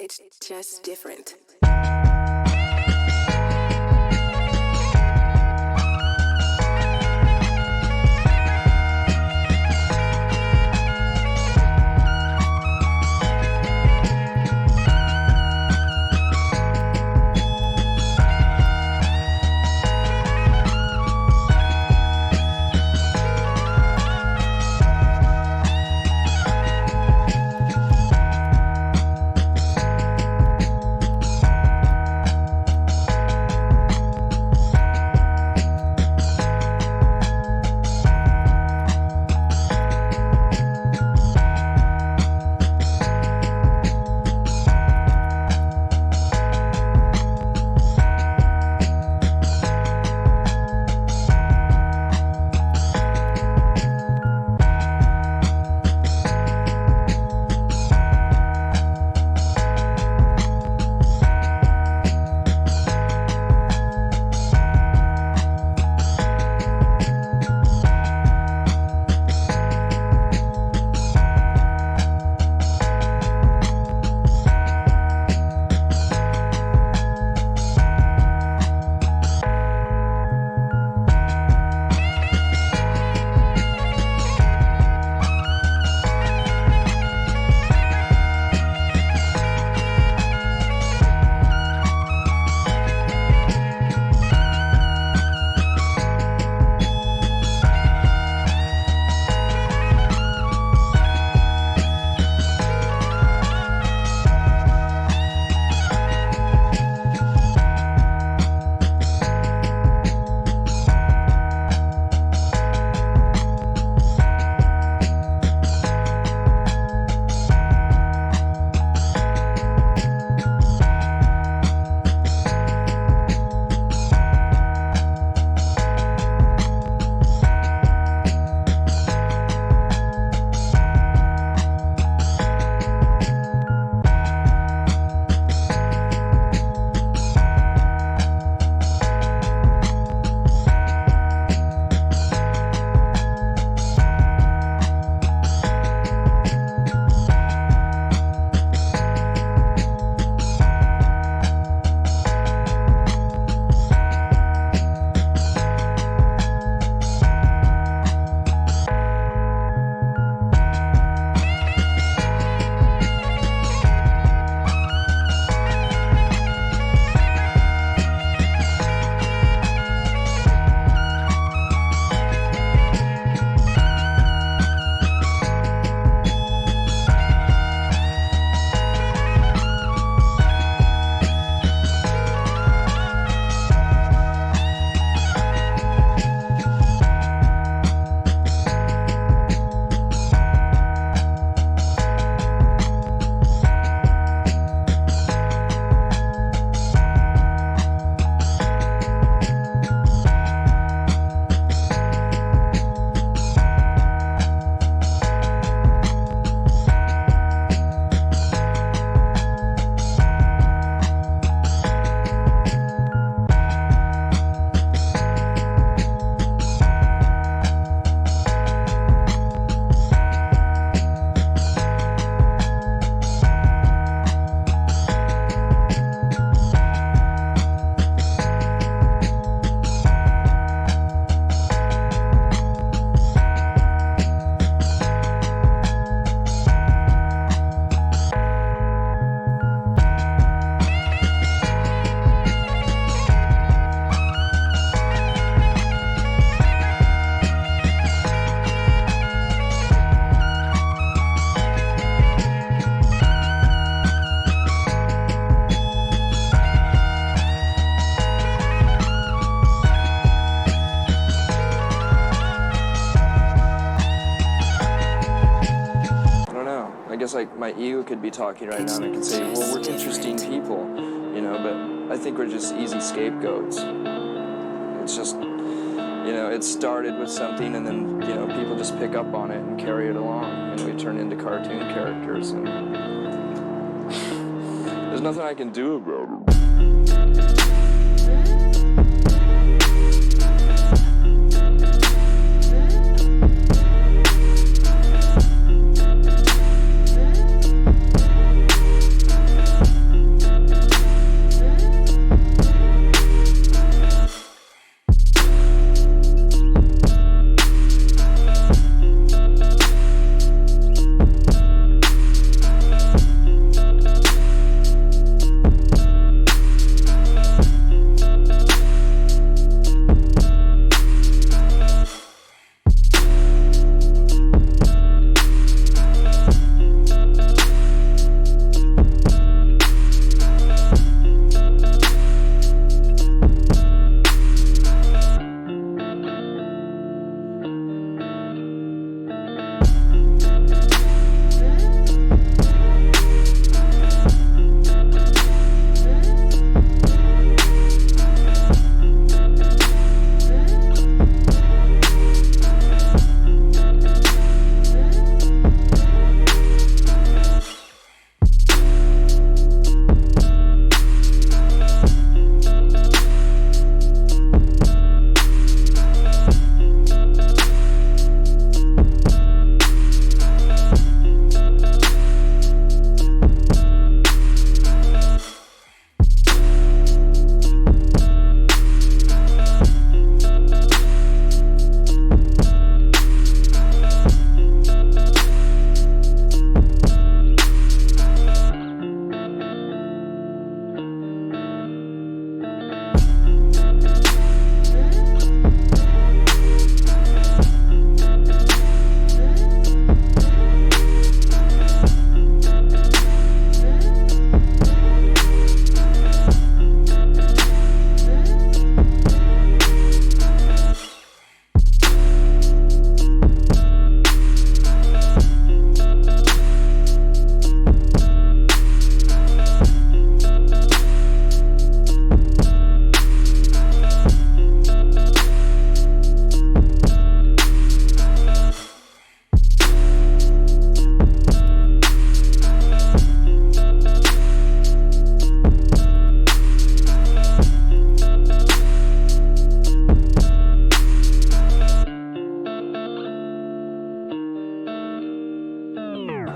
It's just different. guess like my ego could be talking right now and I could say, well, we're interesting people, you know, but I think we're just easy scapegoats. It's just, you know, it started with something and then, you know, people just pick up on it and carry it along and we turn into cartoon characters and there's nothing I can do about it.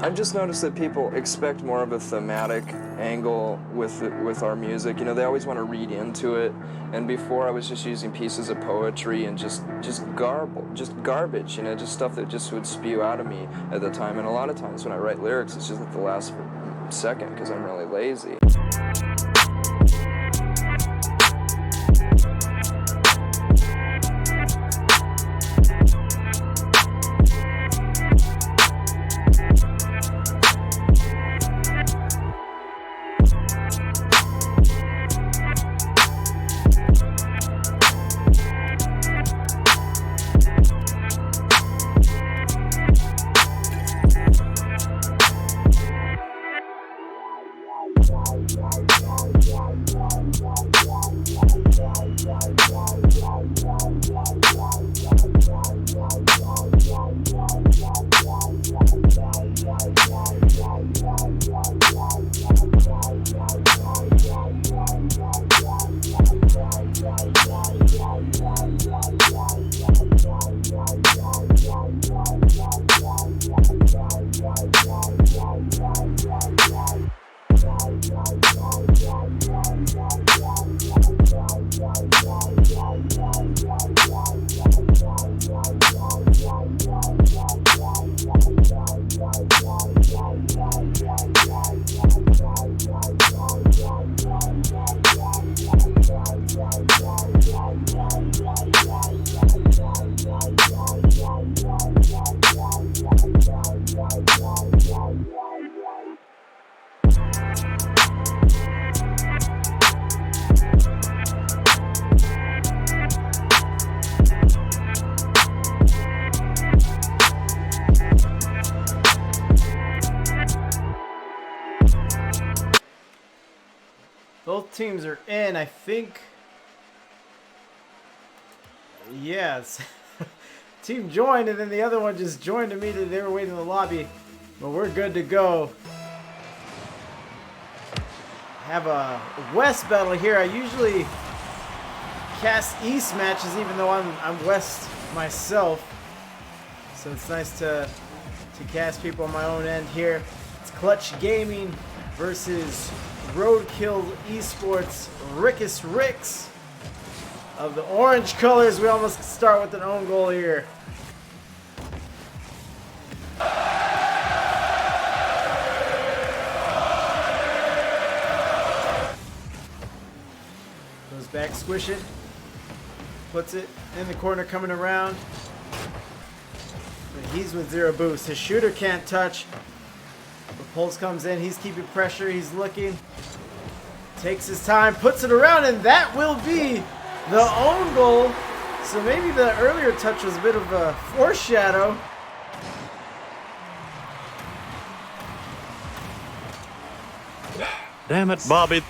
I've just noticed that people expect more of a thematic angle with our music. You know, they always want to read into it. And before, I was just using pieces of poetry and just garbage. You know, just stuff that just would spew out of me at the time. And a lot of times when I write lyrics, it's just at the last second because I'm really lazy. Both teams are in, I think. Yes. Team joined, and then the other one just joined immediately. They were waiting in the lobby. But we're good to go. Have a West battle here. I usually cast East matches, even though I'm West myself. So it's nice to cast people on my own end here. It's Clutch Gaming versus Roadkill Esports, Rickest Ricks of the orange colors. We almost start with an own goal here. Goes back, squish it, puts it in the corner, coming around. But he's with 0 boost. His shooter can't touch. The pulse comes in. He's keeping pressure. He's looking. Takes his time, puts it around, and that will be the own goal. So maybe the earlier touch was a bit of a foreshadow. Damn it, Bobby.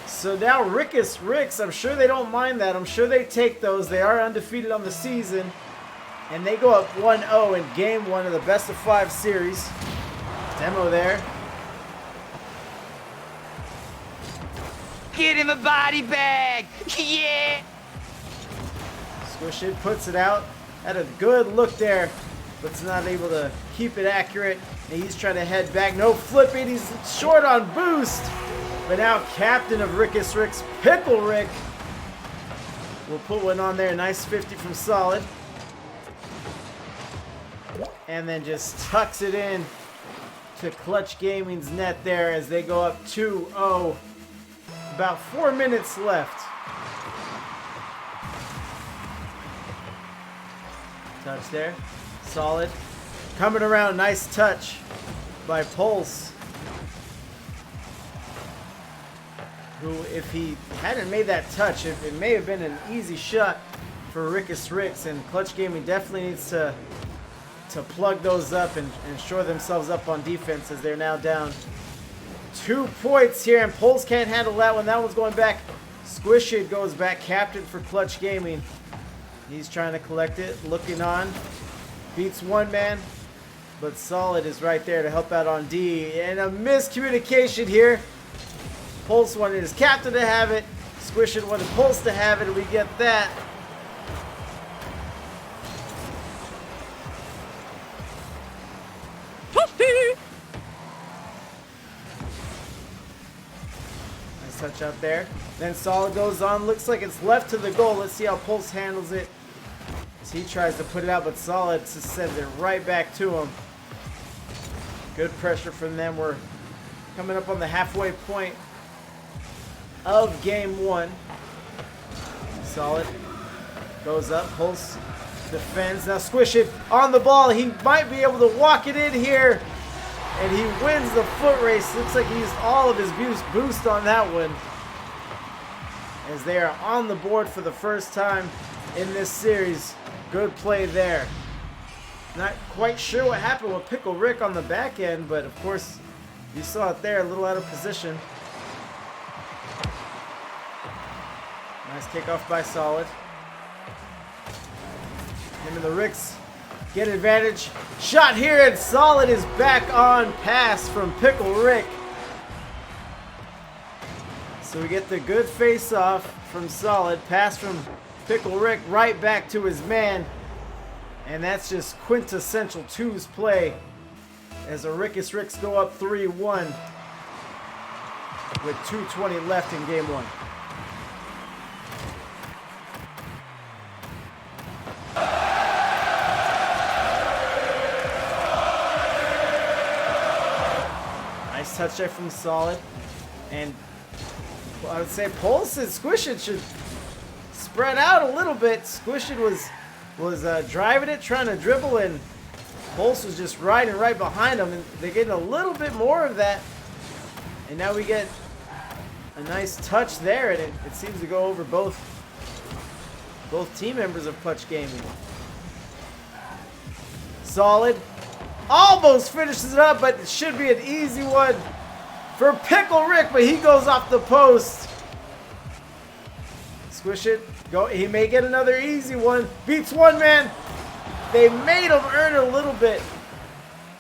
So now Rickest Ricks, I'm sure they don't mind that. I'm sure they take those. They are undefeated on the season. And they go up 1-0 in game 1 of the best of 5 series. Demo there. Get him a body bag! Yeah! Squish it, puts it out. Had a good look there, but it's not able to keep it accurate. And he's trying to head back. No flipping. He's short on boost. But now captain of Rickest Ricks, Pickle Rick, will put one on there. Nice 50 from Solid. And then just tucks it in to Clutch Gaming's net there as they go up 2-0. About 4 minutes left. Touch there. Solid. Coming around. Nice touch by Pulse. Who, if he hadn't made that touch, it may have been an easy shot for Rickest Ricks. And Clutch Gaming definitely needs to plug those up and shore themselves up on defense as they're now down 2 points here, and Pulse can't handle that one. That one's going back. Squish It goes back, captain for Clutch Gaming. He's trying to collect it, looking on. Beats one man, but Solid is right there to help out on D. And a miscommunication here. Pulse wanted his captain to have it. Squish It wanted Pulse to have it, and we get that. touch out there. Then Solid goes on. Looks like it's left to the goal. Let's see how Pulse handles it. As he tries to put it out, but Solid just sends it right back to him. Good pressure from them. We're coming up on the halfway point of game one. Solid goes up. Pulse defends. Now Squish It on the ball. He might be able to walk it in here. And he wins the foot race. Looks like he used all of his boost on that one. As they are on the board for the first time in this series. Good play there. Not quite sure what happened with Pickle Rick on the back end, but of course, you saw it there, a little out of position. Nice kickoff by Solid. Him and the Ricks get advantage. Shot here, and Solid is back on pass from Pickle Rick. So we get the good face off from Solid. Pass from Pickle Rick right back to his man. And that's just quintessential twos play as the Rickest Ricks go up 3-1 with 2:20 left in game one. Nice touch there from Solid. And I would say Pulse and Squish It should spread out a little bit. Squish It was driving it, trying to dribble, and Pulse was just riding right behind him, and they're getting a little bit more of that. And now we get a nice touch there, and it seems to go over both team members of Clutch Gaming. Solid almost finishes it up, but it should be an easy one for Pickle Rick, but he goes off the post. Squish It. Go. He may get another easy one. Beats one man. They made him earn a little bit.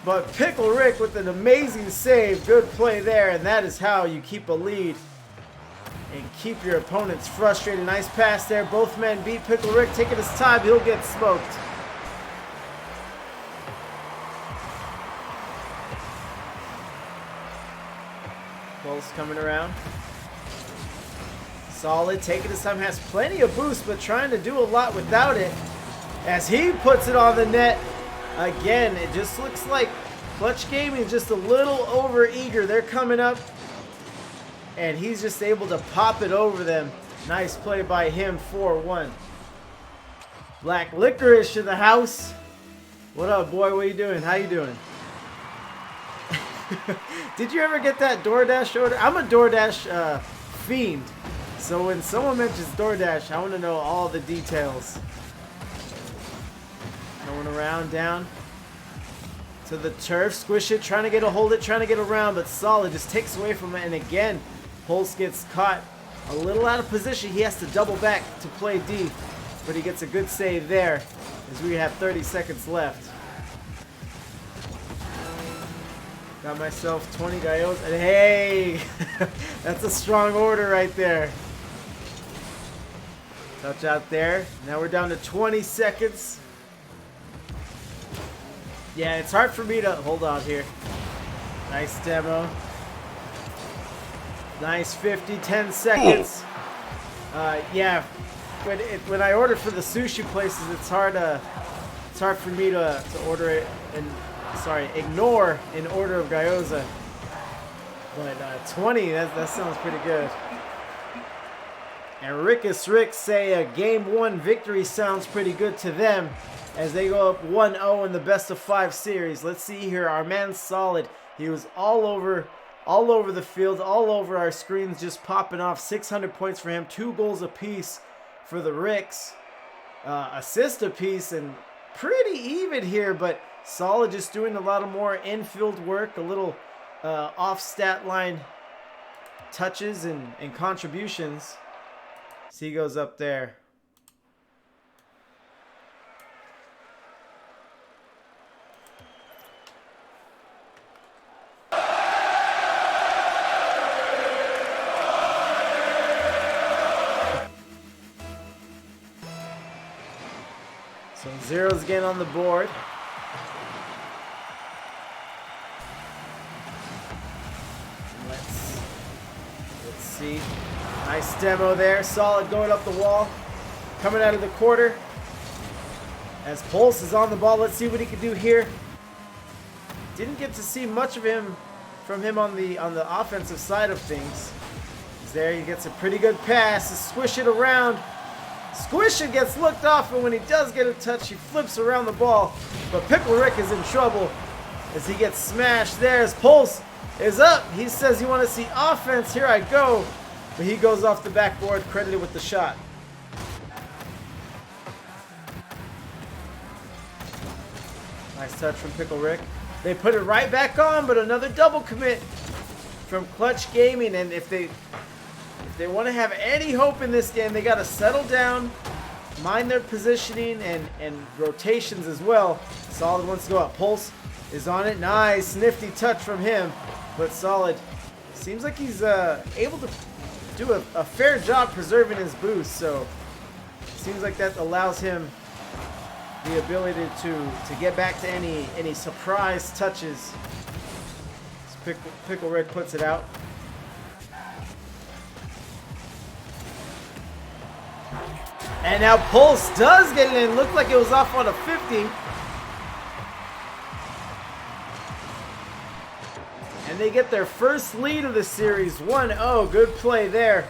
But Pickle Rick with an amazing save. Good play there. And that is how you keep a lead and keep your opponents frustrated. Nice pass there. Both men beat Pickle Rick. Taking his time. He'll get smoked. Pulse coming around. Solid, taking his time, has plenty of boost, but trying to do a lot without it. As he puts it on the net, again, it just looks like Clutch Gaming is just a little over eager. They're coming up, and he's just able to pop it over them. Nice play by him, 4-1. Black Licorice in the house. What up, boy? What are you doing? How you doing? Did you ever get that DoorDash order? I'm a DoorDash fiend. So when someone mentions DoorDash, I want to know all the details. Going around, down to the turf. Squish It, trying to get a hold of it, trying to get around, but Solid just takes away from it. And again, Pulse gets caught a little out of position. He has to double back to play D, but he gets a good save there as we have 30 seconds left. Got myself 20 Gaios, and hey, that's a strong order right there. Touch out there. Now we're down to 20 seconds. Yeah, it's hard for me to hold on here. Nice demo. Nice 50, 10 seconds. Yeah, when I order for the sushi places, it's hard for me to order it and ignore an order of gyoza. But 20, that sounds pretty good. And Rickest Rick say a game one victory sounds pretty good to them as they go up 1-0 in the best of 5 series. Let's see here. Our man Solid, he was all over the field, all over our screens, just popping off. 600 points for him, 2 goals apiece for the Ricks, assist apiece, and pretty even here. But Solid just doing a lot of more infield work, a little off stat line touches and contributions. So he goes up there. So zeros again on the board. Let's see. Nice demo there. Solid going up the wall. Coming out of the quarter. As Pulse is on the ball, let's see what he can do here. Didn't get to see much of him from him on the offensive side of things. He's there, he gets a pretty good pass to squish it around. Squish it gets looked off, and when he does get a touch, he flips around the ball. But Pickle Rick is in trouble as he gets smashed there. As Pulse is up, he says, "You want to see offense? Here I go." But he goes off the backboard, credited with the shot. Nice touch from Pickle Rick. They put it right back on, but another double commit from Clutch Gaming. And if they want to have any hope in this game, they got to settle down, mind their positioning and rotations as well. Solid wants to go up. Pulse is on it. Nice, nifty touch from him. But Solid seems like he's able to do a fair job preserving his boost. So seems like that allows him the ability to get back to any surprise touches. Pickle Rick puts it out. And now Pulse does get it in. Looked like it was off on a 50. And they get their first lead of the series, 1-0. Good play there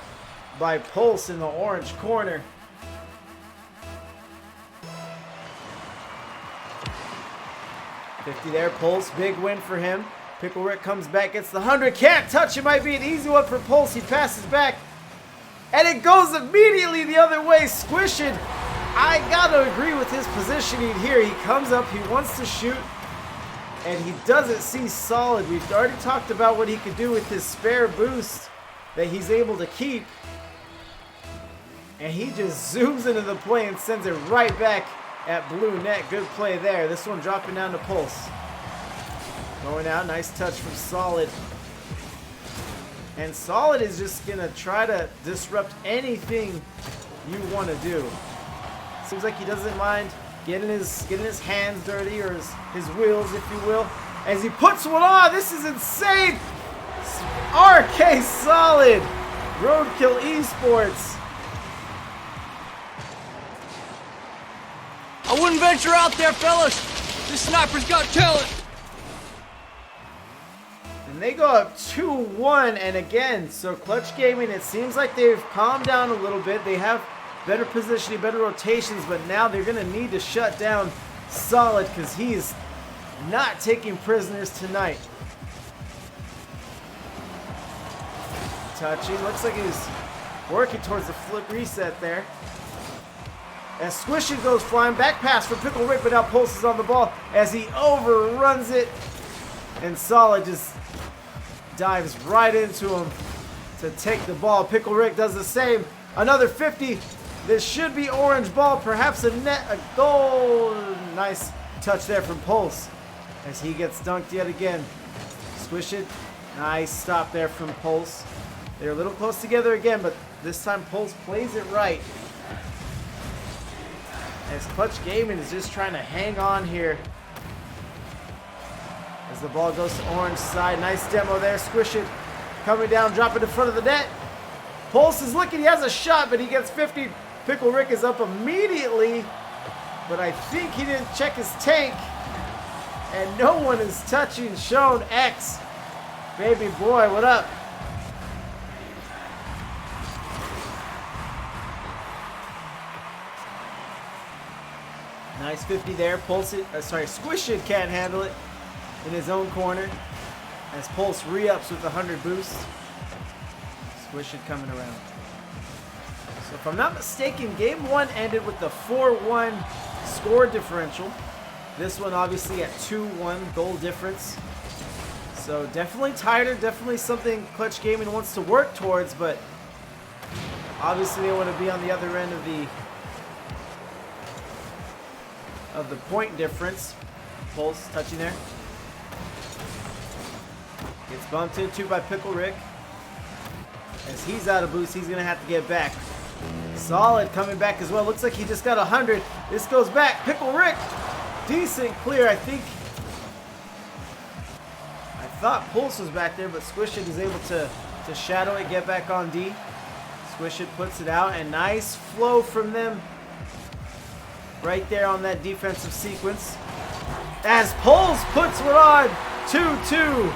by Pulse in the orange corner. $50 there, Pulse, big win for him. Pickle Rick comes back, gets the 100, can't touch, it might be an easy one for Pulse. He passes back, and it goes immediately the other way. Squish it. I gotta agree with his positioning here. He comes up, he wants to shoot, and he doesn't see Solid. We've already talked about what he could do with his spare boost that he's able to keep. And he just zooms into the play and sends it right back at blue net. Good play there. This one dropping down to Pulse. Going out, nice touch from Solid. And Solid is just gonna try to disrupt anything you want to do. Seems like he doesn't mind getting his hands dirty, or his wheels, if you will, as he puts one on. This is insane. RK Solid, Roadkill Esports. I wouldn't venture out there, fellas. This sniper's got talent. And they go up 2-1, and again, so Clutch Gaming, it seems like they've calmed down a little bit. They have better positioning, better rotations, but now they're going to need to shut down Solid because he's not taking prisoners tonight. Touching, looks like he's working towards the flip reset there. As Squishy goes flying, back pass for Pickle Rick, but now Pulse is on the ball as he overruns it. And Solid just dives right into him to take the ball. Pickle Rick does the same. Another 50. This should be orange ball, perhaps a net, a goal. Nice touch there from Pulse as he gets dunked yet again. Squish it. Nice stop there from Pulse. They're a little close together again, but this time Pulse plays it right. As Clutch Gaming is just trying to hang on here. As the ball goes to orange side. Nice demo there. Squish it. Coming down, drop it in front of the net. Pulse is looking. He has a shot, but he gets 50. Pickle Rick is up immediately. But I think he didn't check his tank. And no one is touching Shown X. Baby boy, what up? Nice 50 there. Pulse it, Squish it can't handle it in his own corner. As Pulse re-ups with 100 boost. Squish it coming around. So if I'm not mistaken, game one ended with the 4-1 score differential. This one obviously at 2-1 goal difference. So definitely tighter, definitely something Clutch Gaming wants to work towards, but obviously they want to be on the other end of the point difference. Pulse touching there. Gets bumped into by Pickle Rick. As he's out of boost, he's going to have to get back. Solid coming back as well. Looks like he just got 100. This goes back. Pickle Rick. Decent clear, I think. I thought Pulse was back there, but Squish It is able to to shadow it, get back on D. Squish It puts it out, and nice flow from them right there on that defensive sequence. As Poles puts one on, 2-2.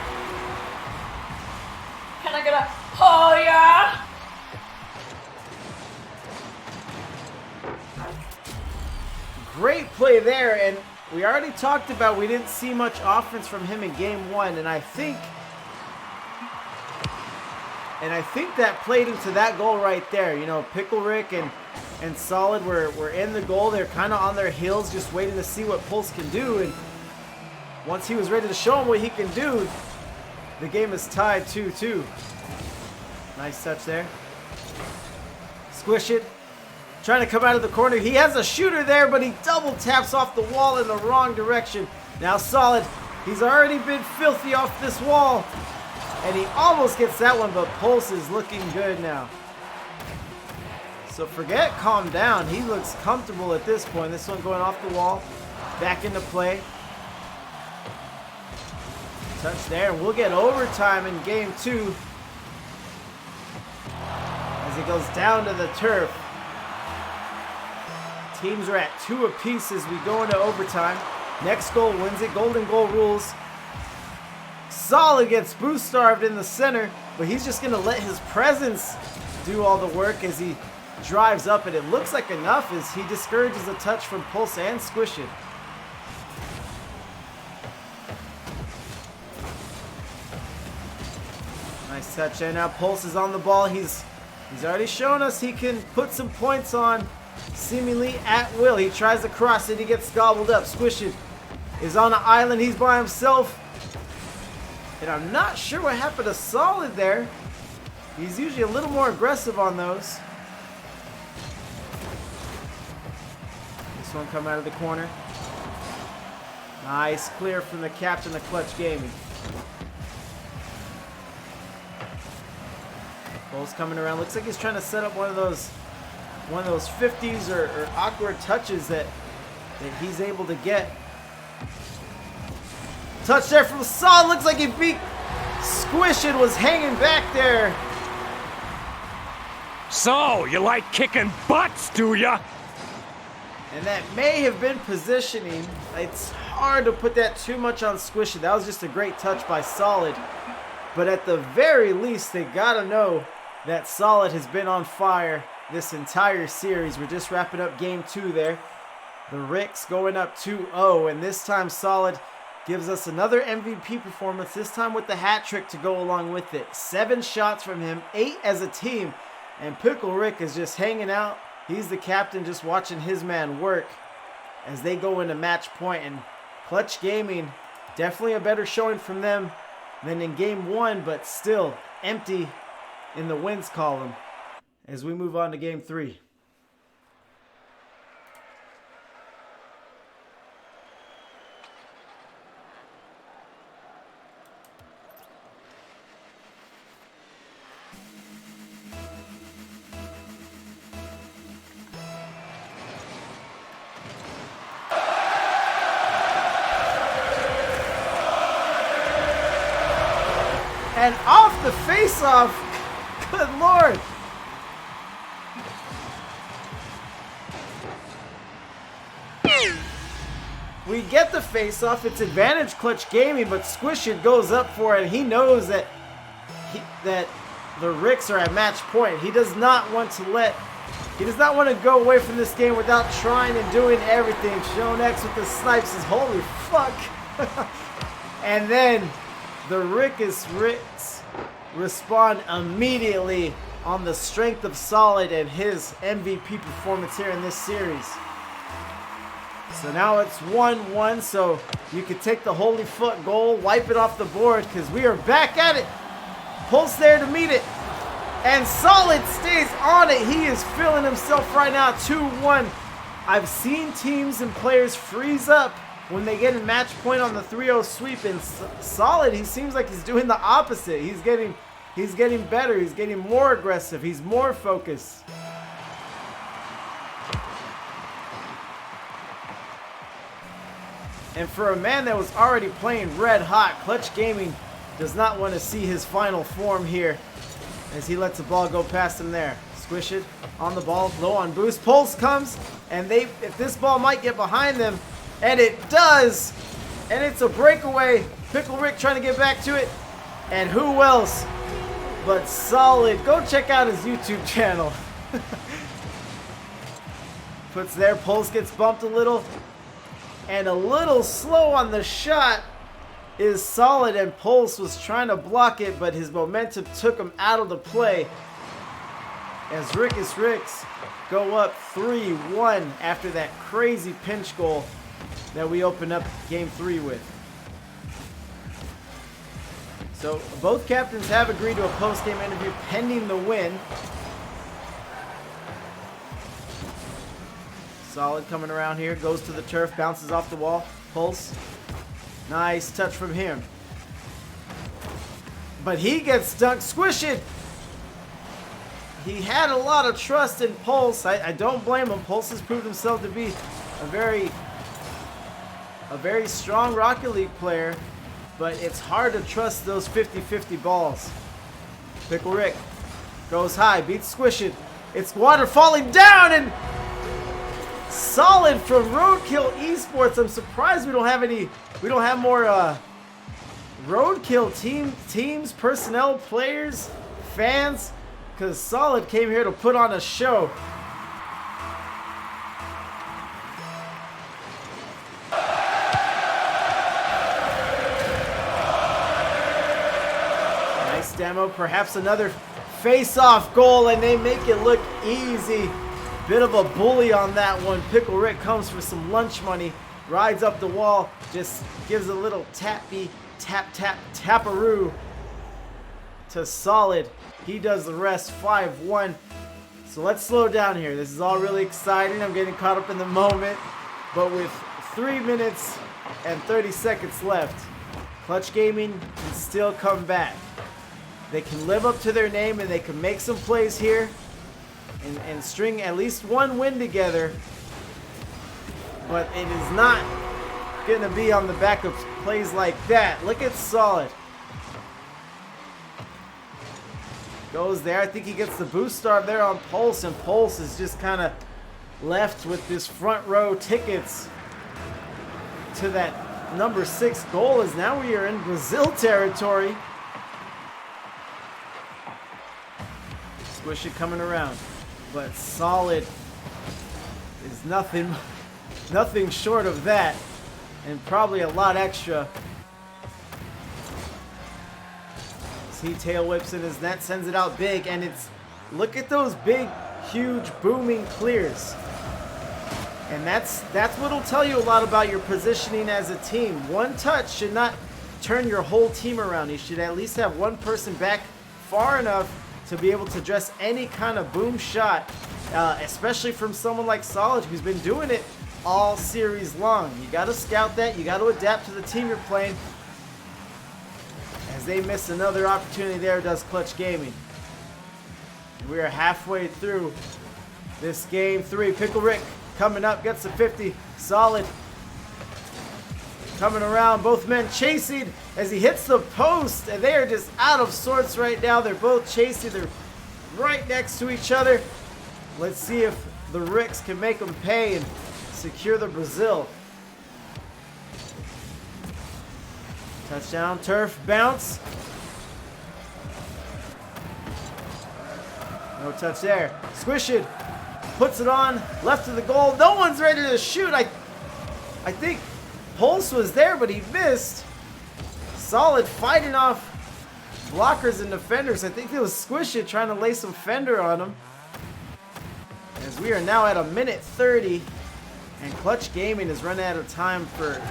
Can I get a, oh yeah? Great play there, and we already talked about we didn't see much offense from him in game 1, and I think that played into that goal right there. You know, Pickle Rick and Solid were in the goal. They're kind of on their heels, just waiting to see what Pulse can do, and once he was ready to show him what he can do, the game is tied 2-2. Nice touch there. Squish It. Trying to come out of the corner. He has a shooter there, but he double taps off the wall in the wrong direction. Now Solid, he's already been filthy off this wall. And he almost gets that one, but Pulse is looking good now. So forget calm down. He looks comfortable at this point. This one going off the wall. Back into play. Touch there, and we'll get overtime in game 2. As it goes down to the turf. Teams are at 2 apiece as we go into overtime. Next goal wins it. Golden goal rules. Solid gets boost starved in the center, but he's just going to let his presence do all the work as he drives up, and it looks like enough as he discourages a touch from Pulse and Squish It. Nice touch, and now Pulse is on the ball. He's already shown us he can put some points on seemingly at will. He tries to cross it, he gets gobbled up. Squish It is on an island, he's by himself. And I'm not sure what happened to Solid there. He's usually a little more aggressive on those. This one come out of the corner. Nice clear from the captain of Clutch Gaming. Ball's coming around. Looks like he's trying to set up one of those 50s or awkward touches that he's able to get. Touch there from Solid. Looks like he beat Squish It, was hanging back there. So, you like kicking butts, do ya? And that may have been positioning. It's hard to put that too much on Squish It. That was just a great touch by Solid. But at the very least, they gotta know that Solid has been on fire this entire series. We're just wrapping up game 2 there. The Ricks going up 2-0, and this time Solid gives us another MVP performance, this time with the hat trick to go along with it. 7 shots from him, 8 as a team, and Pickle Rick is just hanging out. He's the captain, just watching his man work as they go into match point. And Clutch Gaming, definitely a better showing from them than in game 1, but still empty in the wins column as we move on to game 3. And off the face-off, good lord. We get the face-off, it's advantage Clutch Gaming, but Squish It goes up for it. He knows that the Ricks are at match point. He does not want to go away from this game without trying and doing everything. Shown X with the snipes is holy fuck. And then the Rickest Ricks respond immediately on the strength of Solid and his MVP performance here in this series. So now it's 1-1, so you could take the holy foot goal, wipe it off the board, because we are back at it. Pulse there to meet it. And Solid stays on it. He is feeling himself right now, 2-1. I've seen teams and players freeze up when they get a match point on the 3-0 sweep, and Solid, he seems like he's doing the opposite. He's getting better. He's getting more aggressive. He's more focused. And for a man that was already playing red hot, Clutch Gaming does not want to see his final form here as he lets the ball go past him there. Squish it on the ball, low on boost. Pulse comes, and if this ball might get behind them, and it does, and it's a breakaway. Pickle Rick trying to get back to it, and who else but Solid? Go check out his YouTube channel. Puts there, Pulse gets bumped a little, and a little slow on the shot is Solid, and Pulse was trying to block it, but his momentum took him out of the play. As Rickest Ricks go up 3-1 after that crazy pinch goal that we opened up game 3 with. So both captains have agreed to a post-game interview pending the win. Solid coming around here, goes to the turf, bounces off the wall. Pulse, nice touch from him. But he gets dunked, squish it. He had a lot of trust in Pulse. I don't blame him. Pulse has proved himself to be a very strong Rocket League player, but it's hard to trust those 50-50 balls. Pickle Rick goes high, beats Squish It. It's water falling down, and Solid from Roadkill Esports. I'm surprised we don't have more Roadkill teams, personnel, players, fans, because Solid came here to put on a show. Nice demo, perhaps another face-off goal, and they make it look easy. Bit of a bully on that one. Pickle Rick comes for some lunch money, rides up the wall, just gives a little taparoo to Solid. He does the rest, 5-1. So let's slow down here. This is all really exciting. I'm getting caught up in the moment. But with 3 minutes and 30 seconds left, Clutch Gaming can still come back. They can live up to their name, and they can make some plays here and string at least one win together. But it is not going to be on the back of plays like that. Look at Solid. Goes there. I think he gets the boost start there on Pulse, and Pulse is just kind of left with this front row tickets to that number 6 goal, as now we are in Brazil territory. Squish It coming around, but Solid is nothing short of that, and probably a lot extra. He tail whips in his net, sends it out big, and it's, look at those big, huge, booming clears. And that's what'll tell you a lot about your positioning as a team. One touch should not turn your whole team around. You should at least have one person back far enough to be able to address any kind of boom shot, especially from someone like Solid, who's been doing it all series long. You got to scout that. You got to adapt to the team you're playing. As they miss another opportunity there, does Clutch Gaming. We are halfway through this game 3. Pickle Rick coming up, gets the 50. Solid coming around, both men chasing as he hits the post, and they are just out of sorts right now. They're both chasing. They're right next to each other. Let's see if the Ricks can make them pay and secure the Brazil. Touchdown, turf, bounce. No touch there. Squish It, puts it on, left of the goal. No one's ready to shoot. I think Pulse was there, but he missed. Solid fighting off blockers and defenders. I think it was Squish It trying to lay some fender on him. As we are now at 1:30, and Clutch Gaming is running out of time for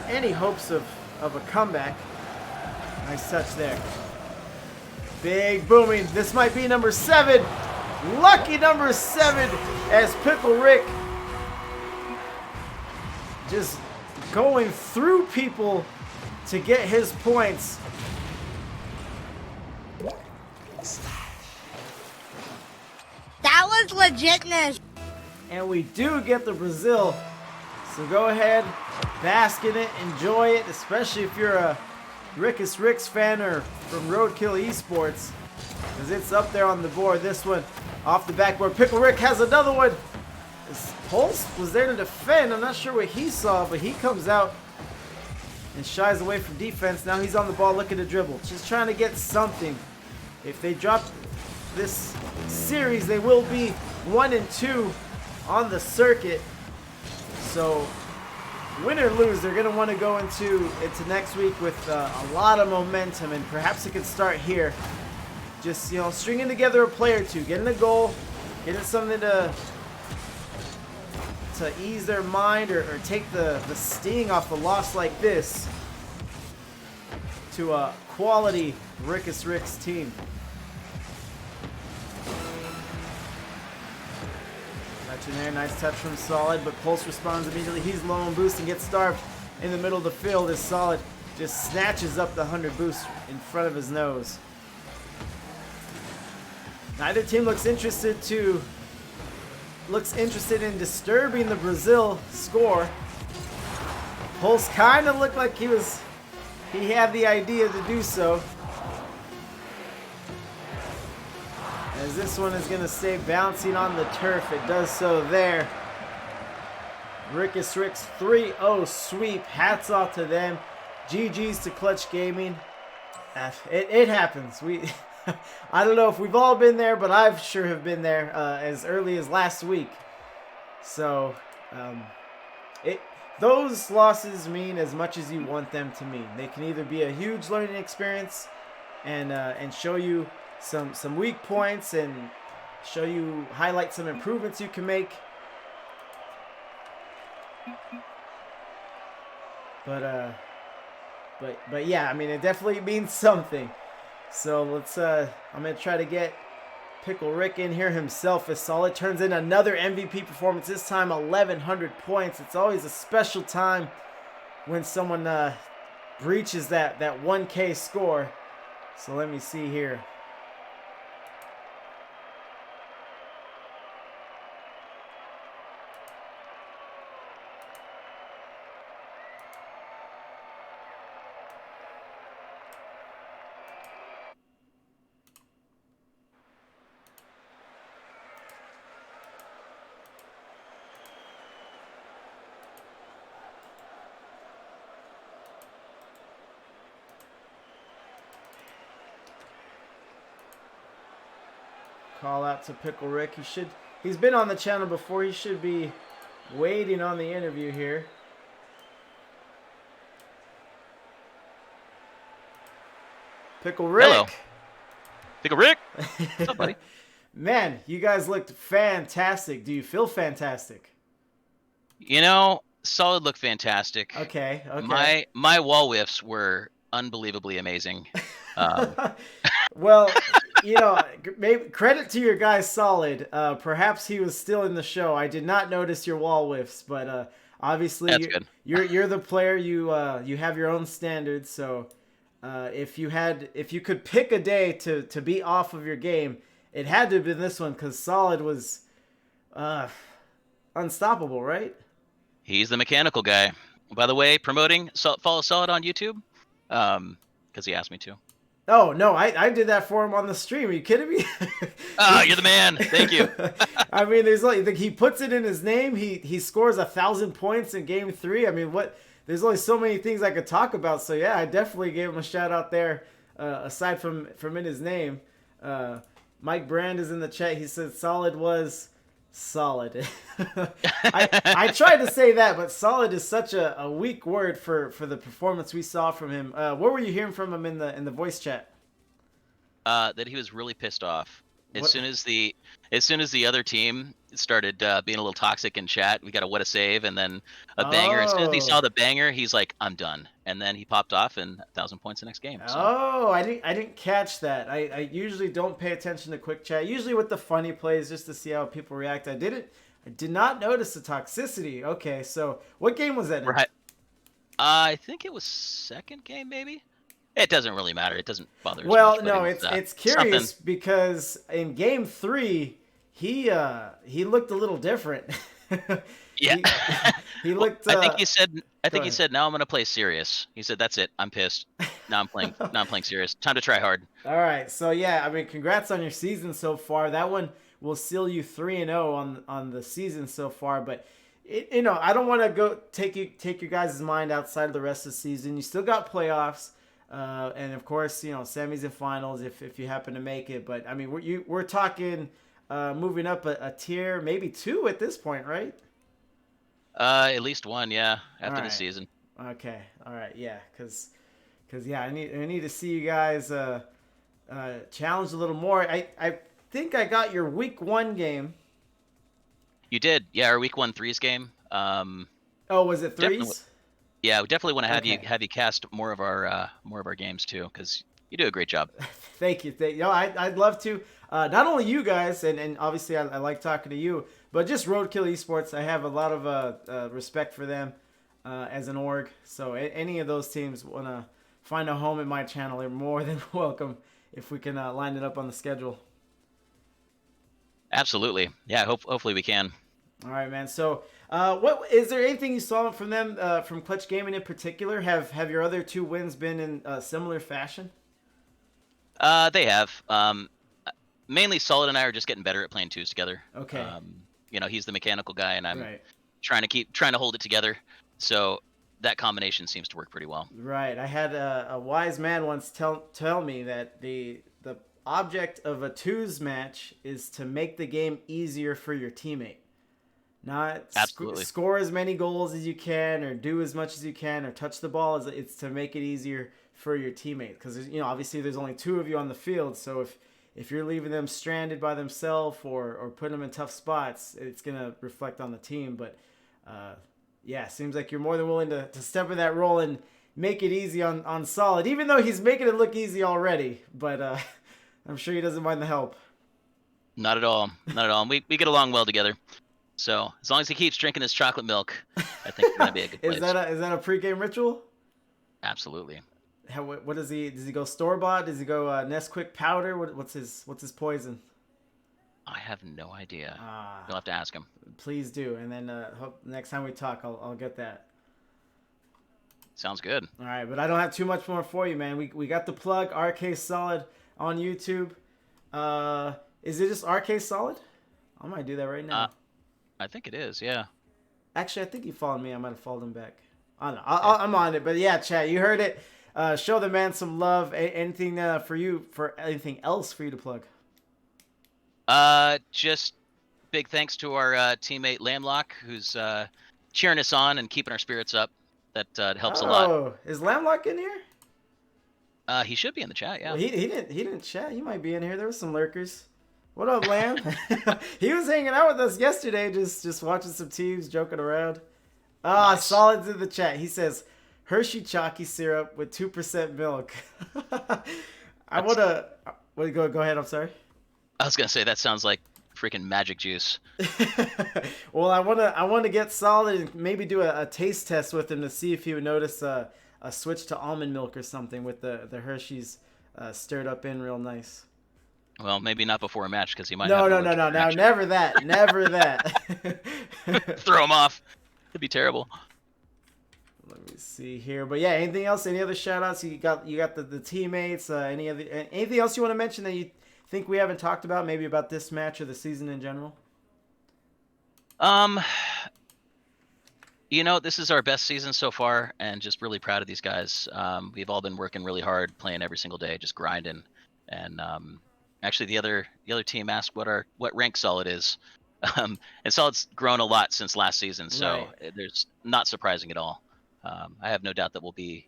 any hopes of a comeback. Nice touch there. Big booming. This might be number 7. Lucky number 7, as Pickle Rick just going through people to get his points. That was legitness. And we do get the Brazil. So go ahead, bask in it, enjoy it, especially if you're a Rickest Ricks fan or from Roadkill Esports. because it's up there on the board. This one off the backboard. Pickle Rick has another one. Pulse was there to defend. I'm not sure what he saw, but he comes out and shies away from defense. Now he's on the ball looking to dribble. Just trying to get something. If they drop this series, they will be 1-2 on the circuit. So win or lose, they're going to want to go into next week with a lot of momentum, and perhaps it could start here. Just, stringing together a play or two, getting a goal, getting something to ease their mind or take the sting off a loss like this to a quality Rickest Ricks team. Touch in there, nice touch from Solid, but Pulse responds immediately. He's low on boost and gets starved in the middle of the field as Solid just snatches up the 100 boost in front of his nose. Neither team looks interested in disturbing the Brazil score. Pulse kind of looked like he had the idea to do so. As this one is going to stay bouncing on the turf. It does so there. Rickest Ricks 3-0 sweep. Hats off to them. GG's to Clutch Gaming. It happens. I don't know if we've all been there, but I've sure have been there as early as last week. So, those losses mean as much as you want them to mean. They can either be a huge learning experience and show you some weak points and highlight some improvements you can make. But yeah, I mean, it definitely means something. So let's, I'm going to try to get Pickle Rick in here himself as Solid turns in another MVP performance, this time 1,100 points. It's always a special time when someone breaches that 1K score. So let me see here. Call out to Pickle Rick. He's been on the channel before. He should be waiting on the interview here. Pickle Rick. Hello. Pickle Rick. What's up, buddy? Man, you guys looked fantastic. Do you feel fantastic? Solid looked fantastic. Okay. My wall whiffs were unbelievably amazing. Well, maybe credit to your guy Solid. Perhaps he was still in the show. I did not notice your wall whiffs, but obviously you're the player. You have your own standards. So if you could pick a day to be off of your game, it had to have been this one because Solid was unstoppable, right? He's the mechanical guy. By the way, follow Solid on YouTube because he asked me to. Oh, no, I did that for him on the stream. Are you kidding me? Oh, you're the man. Thank you. I mean, he puts it in his name. He scores 1,000 points in game 3. I mean, there's only so many things I could talk about. So, yeah, I definitely gave him a shout out there, aside from in his name. Mike Brand is in the chat. He said Solid was solid. I tried to say that, but solid is such a weak word for the performance we saw from him. What were you hearing from him in the voice chat? That he was really pissed off. As soon as the other team started being a little toxic in chat, we got a what a save and then a banger. As soon as he saw the banger, he's like, I'm done. And then he popped off and 1,000 points the next game. So. Oh, I didn't catch that. I usually don't pay attention to quick chat. Usually with the funny plays just to see how people react. I did not notice the toxicity. Okay, so what game was that in? Right. I think it was second game, maybe. It doesn't really matter. It doesn't bother us Well, much, no, it's curious something. because in game 3, he looked a little different. Yeah. he looked. I think he said. Now I'm gonna play serious. He said, "That's it. I'm pissed." Now I'm playing. Now I'm playing serious. Time to try hard. All right. So yeah, I mean, congrats on your season so far. That one will seal you 3-0 on the season so far. But I don't want to go take your guys' mind outside of the rest of the season. You still got playoffs, and of course, semis and finals if you happen to make it. But I mean, we're talking moving up a tier, maybe 2 at this point, right? At least 1, yeah, after the Alright. season. Okay. All right. Yeah. Cause yeah, I need to see you guys challenged a little more. I think I got your week 1 game. You did, yeah. Our week 1 threes game. Oh, was it Definitely. threes? Yeah, we definitely want to have Okay. you cast more of our games too, because you do a great job. Thank you. I'd love to. Not only you guys, and obviously I like talking to you, but just Roadkill Esports. I have a lot of respect for them as an org. So any of those teams want to find a home in my channel, they're more than welcome if we can line it up on the schedule. Absolutely, yeah. Hopefully we can. All right, man. So, what is there anything you saw from them, from Clutch Gaming in particular? Have your other 2 wins been in a similar fashion? They have. Mainly Solid and I are just getting better at playing twos together. Okay. He's the mechanical guy, and I'm Right. trying to hold it together. So that combination seems to work pretty well. Right. I had a wise man once tell me that the object of a twos match is to make the game easier for your teammate. Not Absolutely. score as many goals as you can, or do as much as you can, or touch the ball. It's to make it easier for your teammate, because obviously there's only 2 of you on the field. So if you're leaving them stranded by themselves or putting them in tough spots, it's gonna reflect on the team. But yeah, seems like you're more than willing to step in that role and make it easy on Solid, even though he's making it look easy already. But I'm sure he doesn't mind the help. Not at all. Not at all. We get along well together. So as long as he keeps drinking his chocolate milk, I think we're gonna be a good place. Is that a pregame ritual? Absolutely. What does he go store bought? Does he go Nesquik powder? What's his poison? I have no idea. Ah. You'll have to ask him. Please do, and then hope next time we talk, I'll get that. Sounds good. All right, but I don't have too much more for you, man. We got the plug, RK Solid on YouTube. Is it just RK Solid? I might do that right now. I think it is. Yeah. Actually, I think he followed me. I might have followed him back. I don't know. I'm on it, but yeah, chat. You heard it. Show the man some love. Anything for anything else for you to plug? Just big thanks to our teammate Lamlock, who's cheering us on and keeping our spirits up. That helps a lot. Oh, is Lamlock in here? He should be in the chat. Yeah. Well, he didn't chat. He might be in here. There were some lurkers. What up, Lamb? He was hanging out with us yesterday, just watching some teams, joking around. Nice. Solid's in the chat. He says Hershey chalky syrup with 2% milk. I wanna. Go ahead. I'm sorry. I was gonna say that sounds like freaking magic juice. Well, I wanna get Solid and maybe do a taste test with him to see if he would notice a switch to almond milk or something with the Hershey's stirred up in real nice. Well, maybe not before a match because he might. No. have Now, never that. Never that. Throw him off. It'd be terrible. Let me see here. But yeah, anything else? Any other shout outs? You got the teammates, anything else you want to mention that you think we haven't talked about, maybe about this match or the season in general? This is our best season so far, and just really proud of these guys. We've all been working really hard, playing every single day, just grinding. And actually, the other team asked what rank Solid is, and Solid's grown a lot since last season, so there's not surprising at all. I have no doubt that we'll be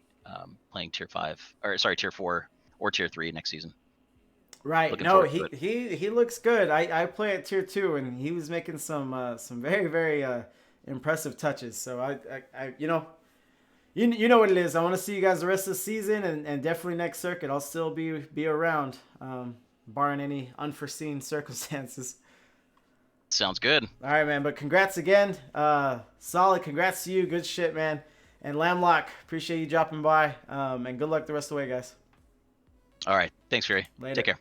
playing tier 4 or tier 3 next season. Right. Looking No, forward to he looks good. I play at tier 2, and he was making some very very impressive touches. So I you know what it is. I want to see you guys the rest of the season, and definitely next circuit. I'll still be around, barring any unforeseen circumstances. Sounds good. All right, man. But congrats again. Solid. Congrats to you. Good shit, man. And Lamlock, appreciate you dropping by. And good luck the rest of the way, guys. All right. Thanks, Fury. Later. Take care.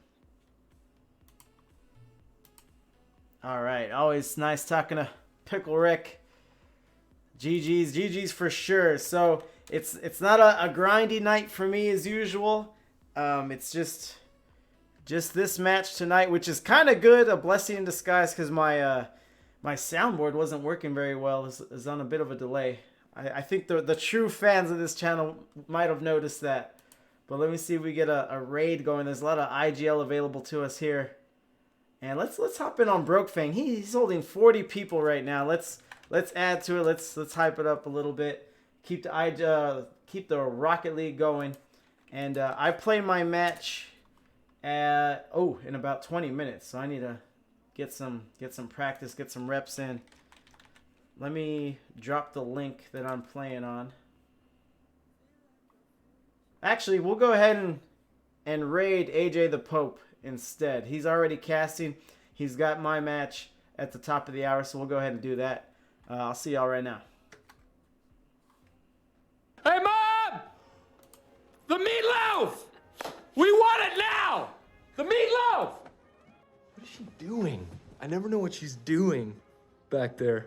All right. Always nice talking to Pickle Rick. GG's for sure. So it's not a grindy night for me as usual. It's just this match tonight, which is kind of good, a blessing in disguise, because my soundboard wasn't working very well. It's on a bit of a delay. I think the true fans of this channel might have noticed that. But let me see if we get a raid going. There's a lot of IGL available to us here. And let's hop in on Brokefang. He's holding 40 people right now. Let's add to it. Let's hype it up a little bit. Keep the Rocket League going. And I play my match in about 20 minutes. So I need to get some practice, get some reps in. Let me drop the link that I'm playing on. Actually, we'll go ahead and raid AJ the Pope instead. He's already casting. He's got my match at the top of the hour, so we'll go ahead and do that. I'll see y'all right now. Hey, Mom! The meatloaf! We want it now! The meatloaf! What is she doing? I never know what she's doing back there.